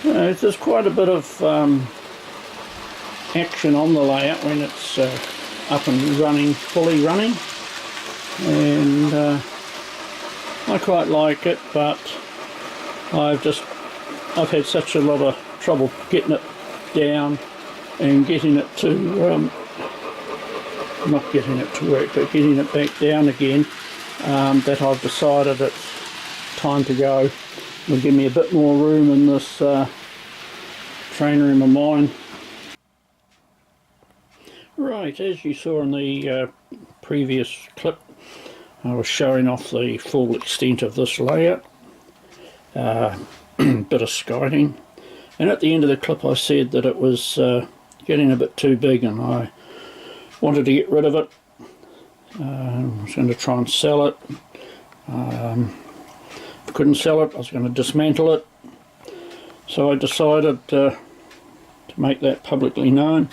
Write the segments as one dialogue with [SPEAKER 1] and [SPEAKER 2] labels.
[SPEAKER 1] There's quite a bit of action on the layout when it's up and running, fully running, and I quite like it, but I've had such a lot of trouble getting it down and getting it to not getting it to work, but getting it back down again, that I've decided it's time to go. It'll give me a bit more room in this train room of mine. Right, as you saw in the previous clip, I was showing off the full extent of this layout, bit of skiting, and at the end of the clip I said that it was getting a bit too big and I wanted to get rid of it. I was going to try and sell it. If I couldn't sell it, I was going to dismantle it. So I decided to make that publicly known.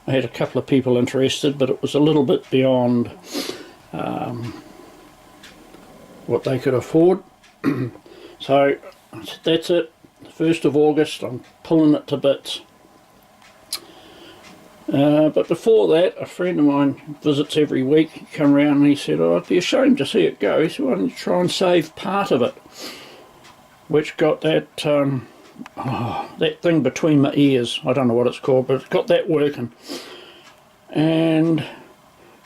[SPEAKER 1] I had a couple of people interested, but it was a little bit beyond what they could afford. So that's it. 1st of August, I'm pulling it to bits. But before that, a friend of mine visits every week. He come around and he said, "Oh, I'd be ashamed to see it go." He said, "Why don't you try and save part of it?" Which got that that thing between my ears. I don't know what it's called, but it's got that working. And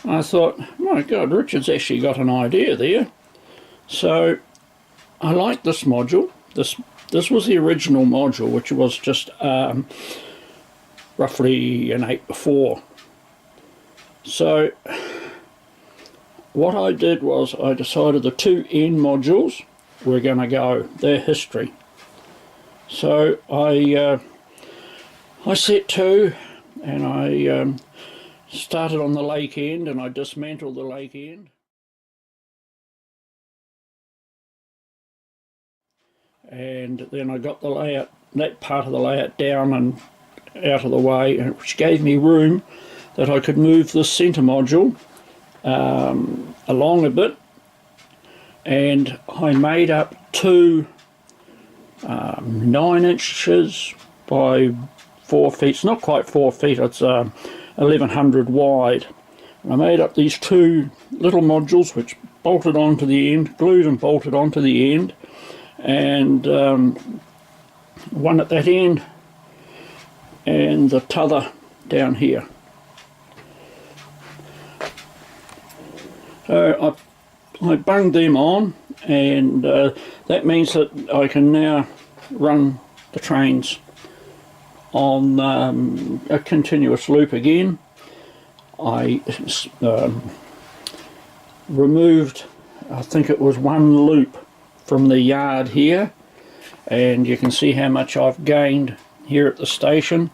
[SPEAKER 1] I thought, my God, Richard's actually got an idea there. So I like this module. This was the original module, which was just roughly an 8x4. So what I did was I decided the two end modules were going to go. Their history. So I set to, and I started on the lake end, and I dismantled the lake end. And then I got the layout, that part of the layout down and out of the way, which gave me room that I could move the centre module along a bit, and I made up two 9 inches by 4 feet. It's not quite 4 feet, it's 1100 wide. And I made up these two little modules which bolted onto the end, glued and bolted onto the end, and one at that end and the t'other down here. So I bunged them on, and that means that I can now run the trains on a continuous loop again. I removed, I think it was one loop from the yard here, and you can see how much I've gained here at the station.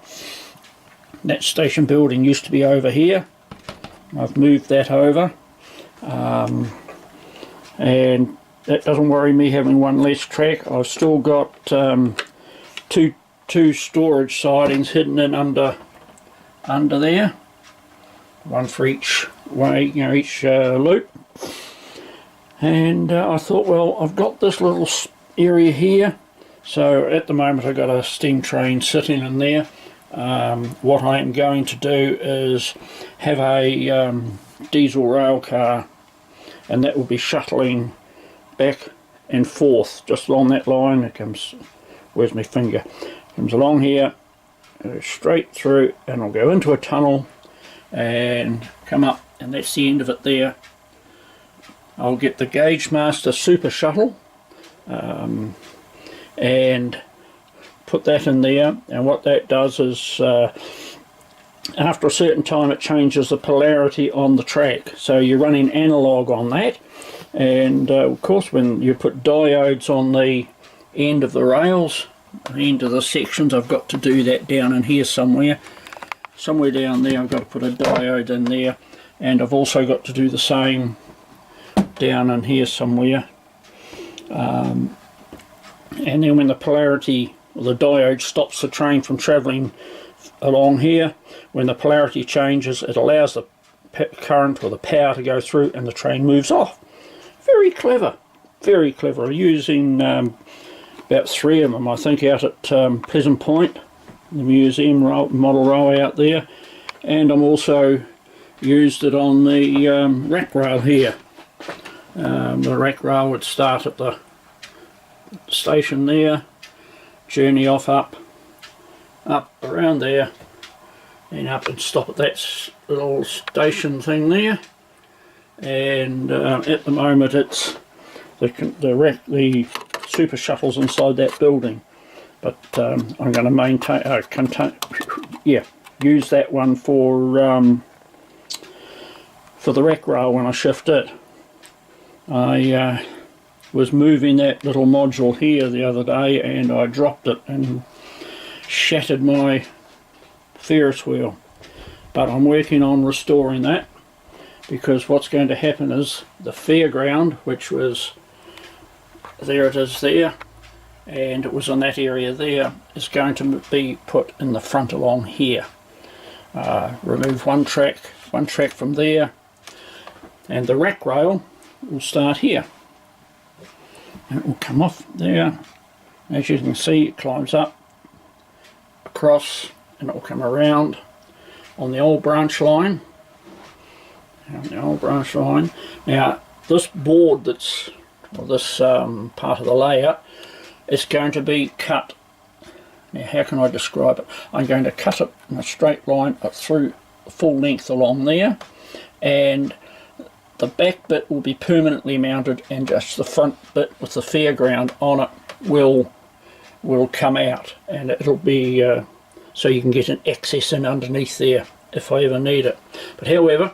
[SPEAKER 1] That station building used to be over here. I've moved that over, and that doesn't worry me having one less track. I've still got two storage sidings hidden in under there, one for each way, you know, each loop. And I thought, well, I've got this little area here, so at the moment I've got a steam train sitting in there. What I am going to do is have a diesel rail car, and that will be shuttling back and forth just along that line. It comes, where's my finger? Comes along here, straight through, and I'll go into a tunnel and come up, and that's the end of it there. I'll get the Gauge Master Super Shuttle and put that in there, and what that does is after a certain time it changes the polarity on the track, so you're running analog on that. And of course when you put diodes on the end of the rails, the end of the sections, I've got to do that down in here somewhere down there. I've got to put a diode in there, and I've also got to do the same down in here somewhere, and then when the polarity, or the diode, stops the train from travelling along here, when the polarity changes, it allows the current or the power to go through, and the train moves off. Very clever, using about 3 of them I think out at Pleasant Point, the museum model railway out there, and I'm also used it on the rack rail here. The rack rail would start at the station there, journey off up around there, and up and stop at that little station thing there. And at the moment it's the super shuttles inside that building, but I'm going to use that one for the rack rail when I shift it. I was moving that little module here the other day and I dropped it and shattered my Ferris wheel, but I'm working on restoring that, because what's going to happen is the fairground, which was there, it is there, and it was in that area there, is going to be put in the front along here. Remove one track from there, and the rack rail will start here, and it will come off there. As you can see, it climbs up across and it will come around on the old branch line. Now this board that's, or this part of the layout, is going to be cut. Now how can I describe it? I'm going to cut it in a straight line up through full length along there, and the back bit will be permanently mounted, and just the front bit with the fairground on it will come out, and it'll be so you can get an access in underneath there if I ever need it. But however,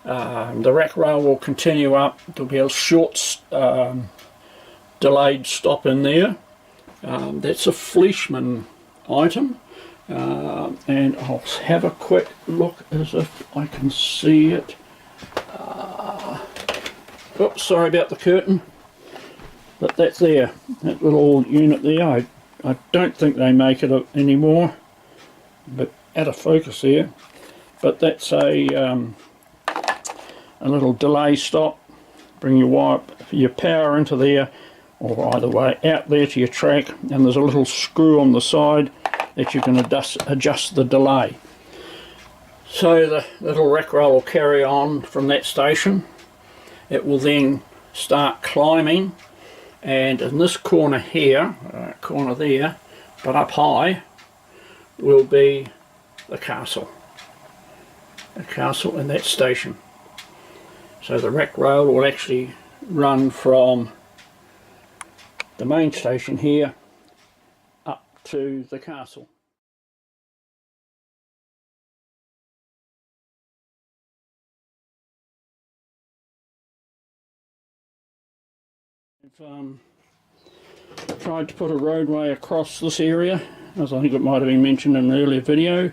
[SPEAKER 1] the rack rail will continue up. There'll be a short delayed stop in there. That's a Fleischmann item, and I'll have a quick look as if I can see it. Oops, sorry about the curtain, but that's there, that little unit there. I don't think they make it anymore, but out of focus there. But that's a little delay stop. Bring your power into there, or either way out there to your track, and there's a little screw on the side that you can adjust the delay. So the little rack rail will carry on from that station. It will then start climbing, and in this corner here, corner there, but up high, will be the castle. A castle in that station. So the rack rail will actually run from the main station here up to the castle. I've tried to put a roadway across this area, as I think it might have been mentioned in an earlier video,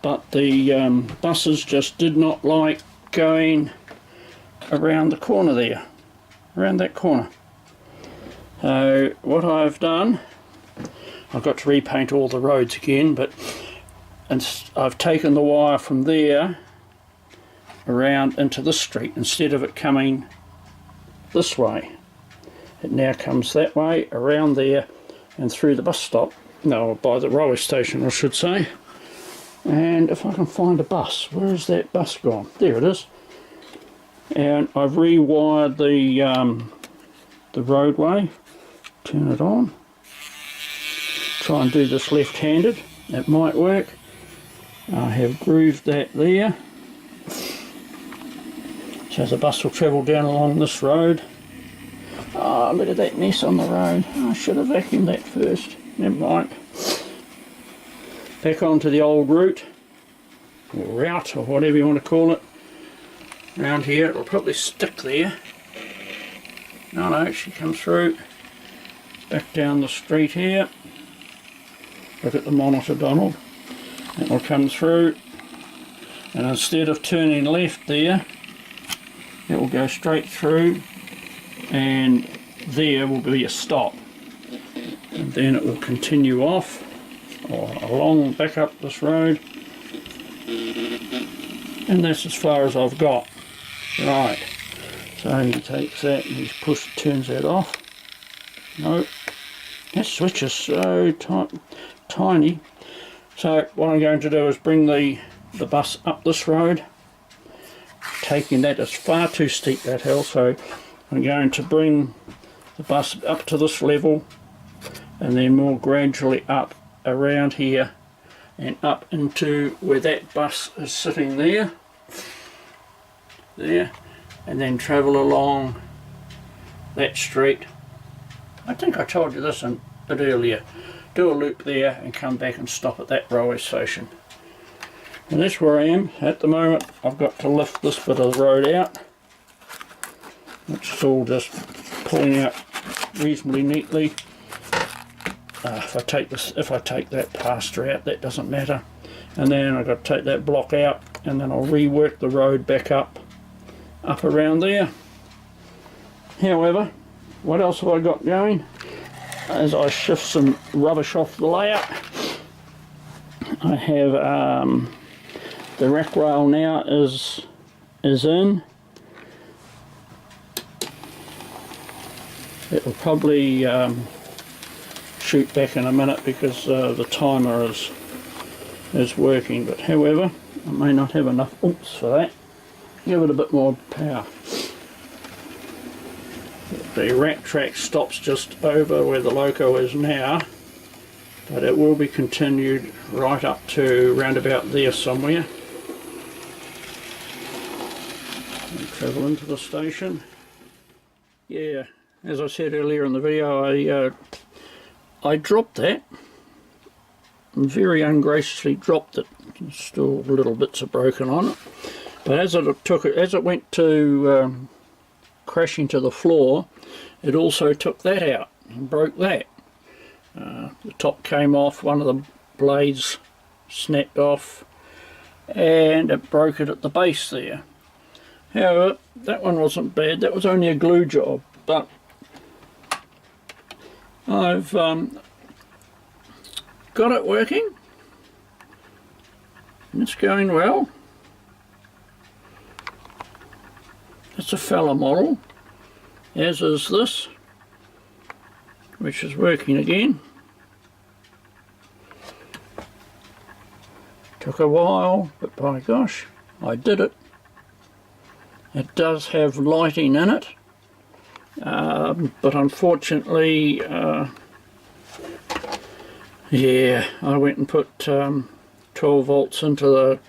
[SPEAKER 1] but the buses just did not like going around the corner there, around that corner. So what I've done, I've got to repaint all the roads again, but I've taken the wire from there around into this street instead of it coming this way. It now comes that way, around there, and through the bus stop. No, by the railway station I should say. And if I can find a bus, where is that bus gone? There it is. And I've rewired the roadway. Turn it on. Try and do this left-handed. That might work. I have grooved that there. So the bus will travel down along this road. Oh, look at that mess on the road. Oh, I should have vacuumed that first. Never mind. Back onto the old route, or route, or whatever you want to call it. Around here, it'll probably stick there. No, she comes through. Back down the street here. Look at the monitor, Donald. It will come through, and instead of turning left there, it will go straight through, and there will be a stop, and then it will continue off or along back up this road, and that's as far as I've got. Right, so he takes that and he turns that off. Nope, That switch is so tiny. So what I'm going to do is bring the bus up this road. Taking that, is far too steep, that hill, so I'm going to bring the bus up to this level and then more gradually up around here and up into where that bus is sitting there, and then travel along that street. I think I told you this a bit earlier. Do a loop there and come back and stop at that railway station. And that's where I am at the moment. I've got to lift this bit of the road out, which is all just pulling out reasonably neatly. If I take that plaster out, that doesn't matter. And then I've got to take that block out, and then I'll rework the road back up around there. However, what else have I got going? As I shift some rubbish off the layout, I have the rack rail now is in. It will probably shoot back in a minute because the timer is working, but however, I may not have enough oomph for that. Give it a bit more power. The rack track stops just over where the loco is now, but it will be continued right up to round about there somewhere. And travel into the station. Yeah, as I said earlier in the video, I dropped that, and very ungraciously dropped it. Still little bits are broken on it, but as it went to crashing to the floor, it also took that out and broke that. The top came off, one of the blades snapped off, and it broke it at the base there. However, that one wasn't bad. That was only a glue job, but I've got it working, and it's going well. It's a fella model, as is this, which is working again. Took a while, but by gosh, I did it. It does have lighting in it, but unfortunately, yeah, I went and put 12 volts into the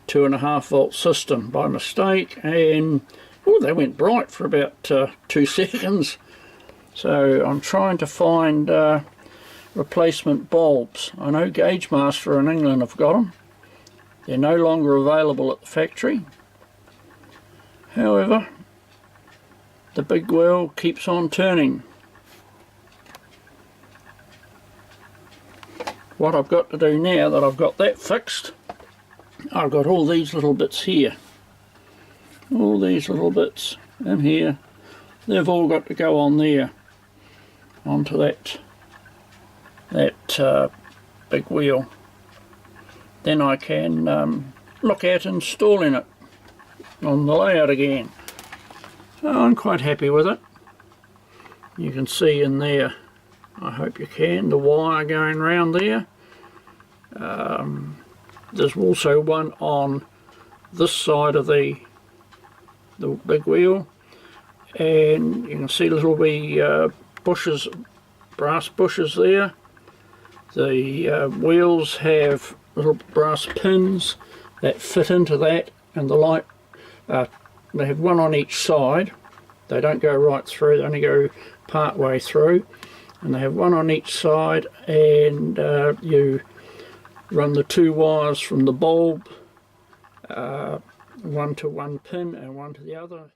[SPEAKER 1] 2.5 volt system by mistake, and they went bright for about 2 seconds. So I'm trying to find replacement bulbs. I know Gauge Master in England have got them. They're no longer available at the factory. However, the big wheel keeps on turning. What I've got to do now that I've got that fixed, I've got all these little bits here. All these little bits in here, they've all got to go on there, onto that big wheel. Then I can look at installing it on the layout again. So I'm quite happy with it. You can see in there, I hope you can, the wire going round there. There's also one on this side of the big wheel, and you can see little wee bushes, brass bushes there. The wheels have little brass pins that fit into that, and the light, they have one on each side. They don't go right through, they only go part way through, and they have one on each side, and you run the 2 wires from the bulb, one to one pin and one to the other.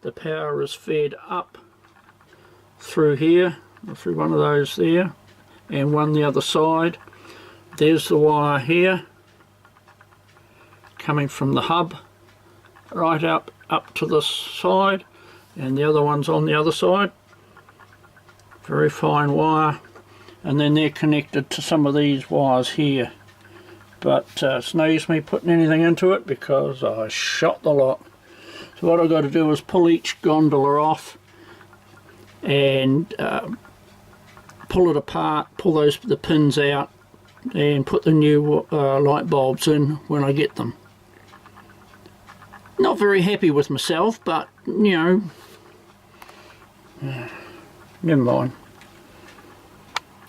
[SPEAKER 1] The power is fed up through here, through one of those there, and one the other side. There's the wire here, coming from the hub right up to this side, and the other one's on the other side. Very fine wire, and then they're connected to some of these wires here, but it's no use me putting anything into it because I shot the lot. So what I've got to do is pull each gondola off and pull it apart, pull the pins out, and put the new light bulbs in when I get them. Not very happy with myself, but you know, never mind.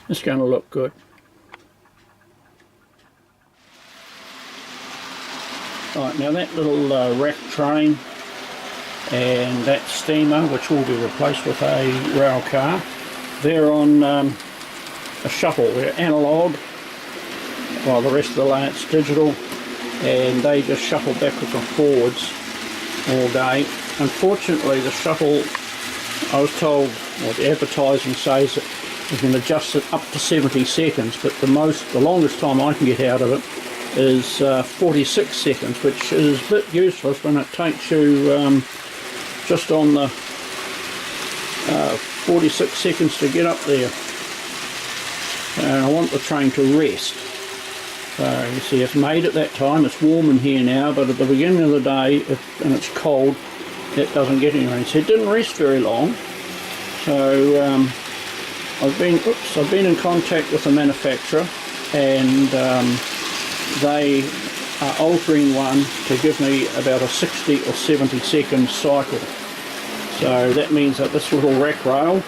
[SPEAKER 1] It's going to look good. Right, now that little rack train and that steamer, which will be replaced with a rail car, they're on a shuttle. They're analogue, while the rest of the layouts digital, and they just shuttle backwards and forwards all day. Unfortunately, the shuttle, I was told, well, the advertising says that you can adjust it up to 70 seconds, but the longest time I can get out of it is 46 seconds, which is a bit useless when it takes you just on the 46 seconds to get up there. And I want the train to rest. So you see, it's made at that time. It's warm in here now, but at the beginning of the day, and it's cold, it doesn't get any rain. So it didn't rest very long. So I've been in contact with the manufacturer, and they are altering one to give me about a 60 or 70 second cycle. So that means that this little rack rail,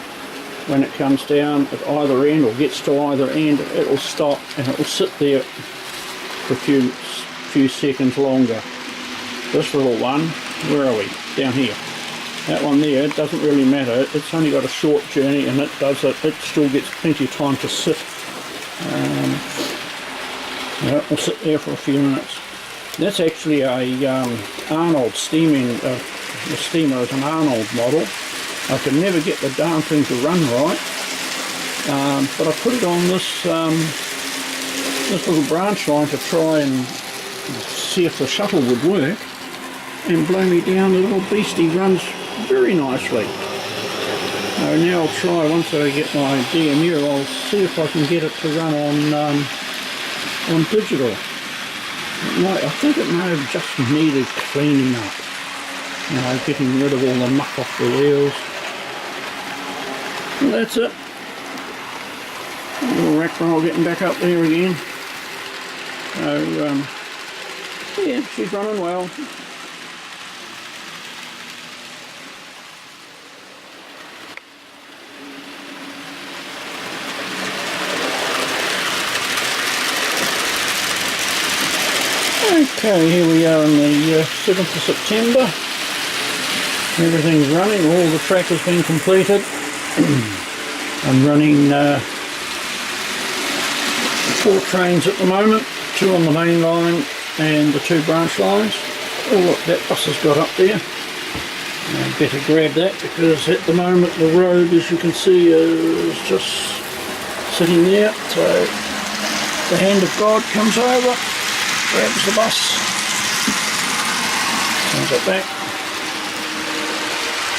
[SPEAKER 1] when it comes down at either end or gets to either end, it will stop and it will sit there for a few seconds longer. This little one, where are we? Down here. That one there, it doesn't really matter. It's only got a short journey, and it still gets plenty of time to sit. Yeah, we'll sit there for a few minutes. That's actually a Arnold steaming. The steamer is an Arnold model. I could never get the darn thing to run right, but I put it on this little branch line to try and see if the shuttle would work, and blow me down, the little beastie runs very nicely. So now I'll try, once I get my DMU, I'll see if I can get it to run on digital. I think it may have just needed cleaning up, you know, getting rid of all the muck off the wheels. And that's it. Little rack roll getting back up there again. So yeah, she's running well. Okay, here we are on the 7th of September. Everything's running, all the track has been completed. I'm running 4 trains at the moment, 2 on the main line and the 2 branch lines. Oh look, that bus has got up there. I better grab that, because at the moment the road, as you can see, is just sitting there. So the hand of God comes over, grabs the bus, sends it back.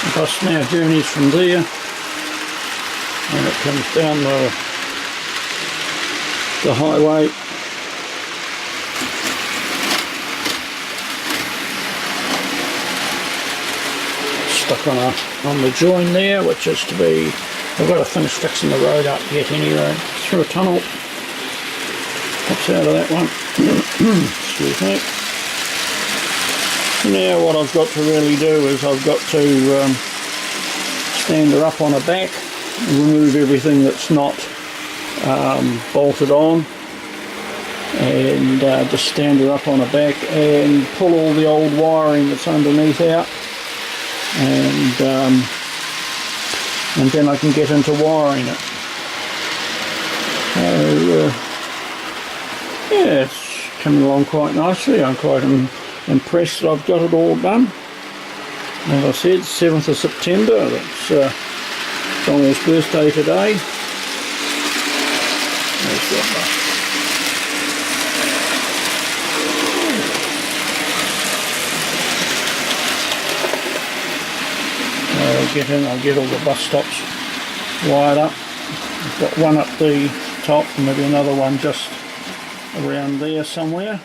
[SPEAKER 1] The bus now journeys from there, and it comes down the highway. Stuck on the join there, which is to be, I've got to finish fixing the road up yet anyway. Through a tunnel. Pops out of that one. Excuse me. Now what I've got to really do is I've got to stand her up on her back, remove everything that's not bolted on, and just stand her up on her back and pull all the old wiring that's underneath out, and then I can get into wiring it. So yeah, it's coming along quite nicely. I'm quite impressed that I've got it all done. As I said, 7th of September, that's Donald's birthday today. There's that bus. I'll get all the bus stops wired up. I've got one up the top and maybe another one just around there somewhere.